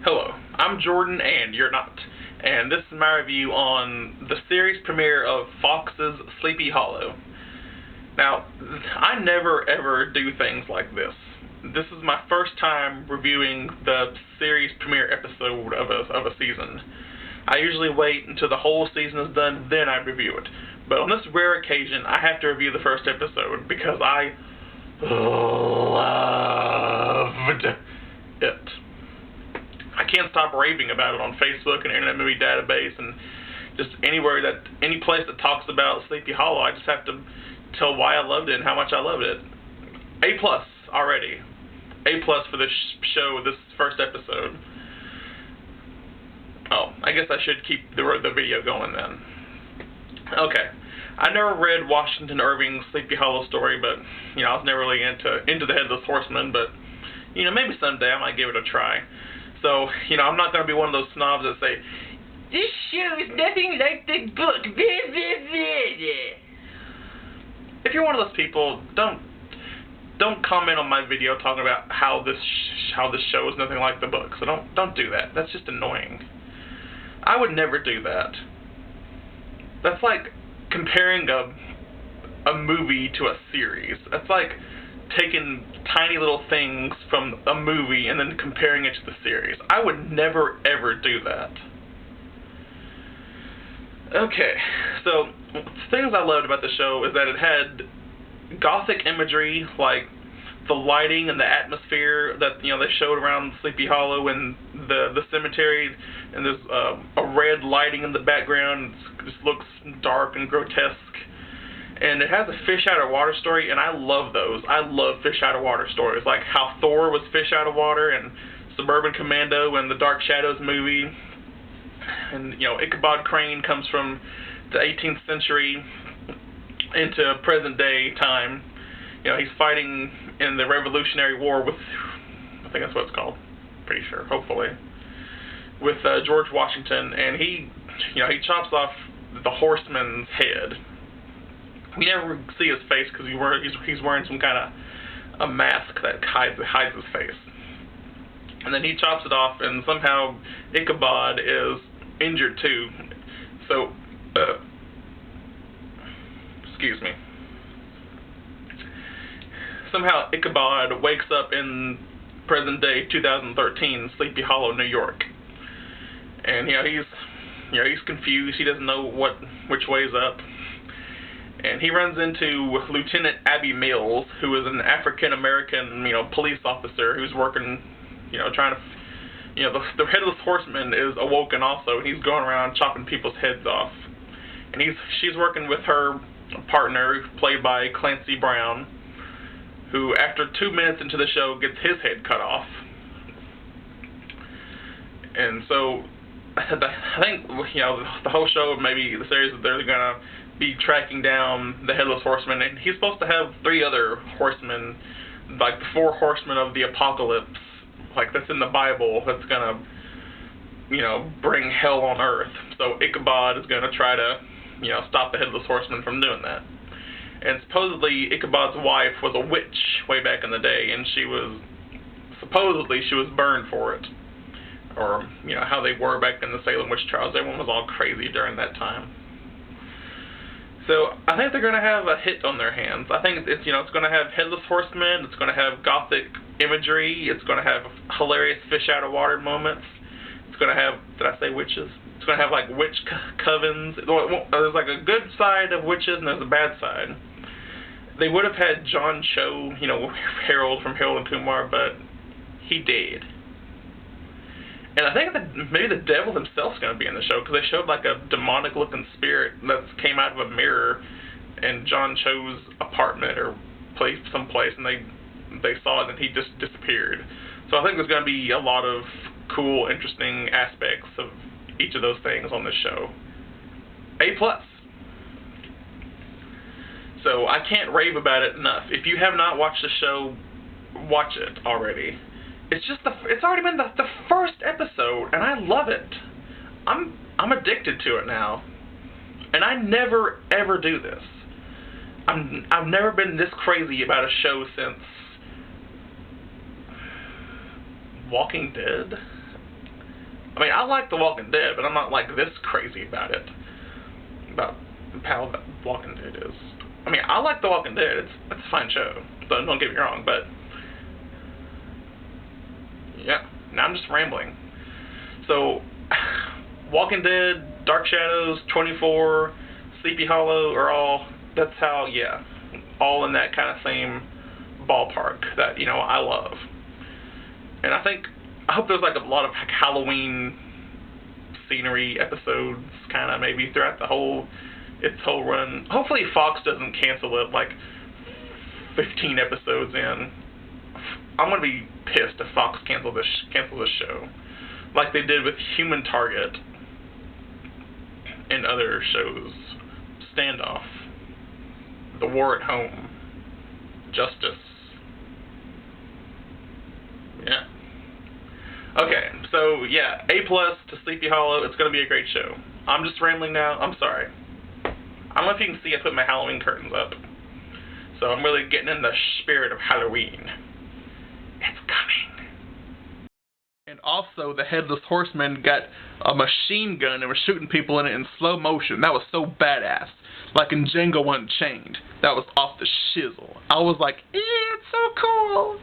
Hello, I'm Jordan and you're not, and this is my review on the series premiere of Fox's Sleepy Hollow. Now, I never ever do things like this. This is my first time reviewing the series premiere episode of a season. I usually wait until the whole season is done, then I review it. But on this rare occasion, I have to review the first episode because I loved it. I can't stop raving about it on Facebook and Internet Movie Database and just any place that talks about Sleepy Hollow. I just have to tell why I loved it and how much I loved it. A+ already. A+ for this show, this first episode. Oh, I guess I should keep the video going then. Okay. I never read Washington Irving's Sleepy Hollow story, but I was never really into the Headless Horseman, but maybe someday I might give it a try. So, I'm not going to be one of those snobs that say, "This show is nothing like the book." If you're one of those people, don't comment on my video talking about how this show is nothing like the book. So don't do that. That's just annoying. I would never do that. That's like comparing a movie to a series. That's like taking tiny little things from a movie and then comparing it to the series. I would never ever do that. Okay, so the things I loved about the show is that it had gothic imagery, like the lighting and the atmosphere that they showed around Sleepy Hollow and the cemetery, and there's a red lighting in the background. It just looks dark and grotesque. And it has a fish out of water story, and I love those. I love fish out of water stories, like how Thor was fish out of water, and Suburban Commando, and the Dark Shadows movie. And Ichabod Crane comes from the 18th century into present day time. He's fighting in the Revolutionary War with, I think that's what it's called, pretty sure, hopefully, with George Washington, and he chops off the horseman's head. We never see his face because he's wearing some kind of a mask that hides his face. And then he chops it off, and somehow Ichabod is injured too. So, excuse me. Somehow Ichabod wakes up in present day 2013 Sleepy Hollow, New York. And he's confused. He doesn't know which way's up. And he runs into Lieutenant Abby Mills, who is an African-American, police officer who's working, trying to, the Headless Horseman is awoken also, and he's going around chopping people's heads off. And she's working with her partner, played by Clancy Brown, who, after 2 minutes into the show, gets his head cut off. And so, I think, the whole show, maybe the series, they're going to be tracking down the Headless Horseman, and he's supposed to have 3 other horsemen, like the 4 horsemen of the apocalypse, like that's in the Bible, that's gonna, bring hell on earth. So Ichabod is gonna try to, stop the Headless Horseman from doing that. And supposedly Ichabod's wife was a witch way back in the day, and supposedly she was burned for it. Or, how they were back in the Salem witch trials. Everyone was all crazy during that time. So I think they're going to have a hit on their hands. I think it's going to have Headless Horsemen, it's going to have gothic imagery, it's going to have hilarious fish out of water moments, it's going to have, did I say witches? It's going to have like witch covens. There's like a good side of witches and there's a bad side. They would have had John Cho, Harold from Harold and Kumar, but he did. And I think that maybe the devil himself's going to be in the show, because they showed like a demonic-looking spirit that came out of a mirror in John Cho's apartment or someplace, and they saw it and he just disappeared. So I think there's going to be a lot of cool, interesting aspects of each of those things on this show. A+. So I can't rave about it enough. If you have not watched the show, watch it already. It's already been the first episode, and I love it. I'm addicted to it now, and I never ever do this. I've never been this crazy about a show since Walking Dead. I mean, I like The Walking Dead, but I'm not like this crazy about it. About how Walking Dead is. I mean, I like The Walking Dead. It's a fine show. So don't get me wrong, but yeah. Now I'm just rambling. So, Walking Dead, Dark Shadows, 24, Sleepy Hollow are all. That's how, yeah, all in that kind of same ballpark that I love. And I hope there's like a lot of Halloween scenery episodes, kind of maybe throughout its whole run. Hopefully Fox doesn't cancel it like 15 episodes in. I'm gonna be pissed if Fox cancel this show, like they did with Human Target and other shows. Standoff, The War at Home, Justice. Yeah. Okay, so yeah, A+ to Sleepy Hollow. It's gonna be a great show. I'm just rambling now. I'm sorry. I don't know if you can see I put my Halloween curtains up. So I'm really getting in the spirit of Halloween. It's coming. And also, the Headless Horseman got a machine gun and was shooting people in it in slow motion. That was so badass. Like in Django Unchained. That was off the shizzle. I was like, it's so cool.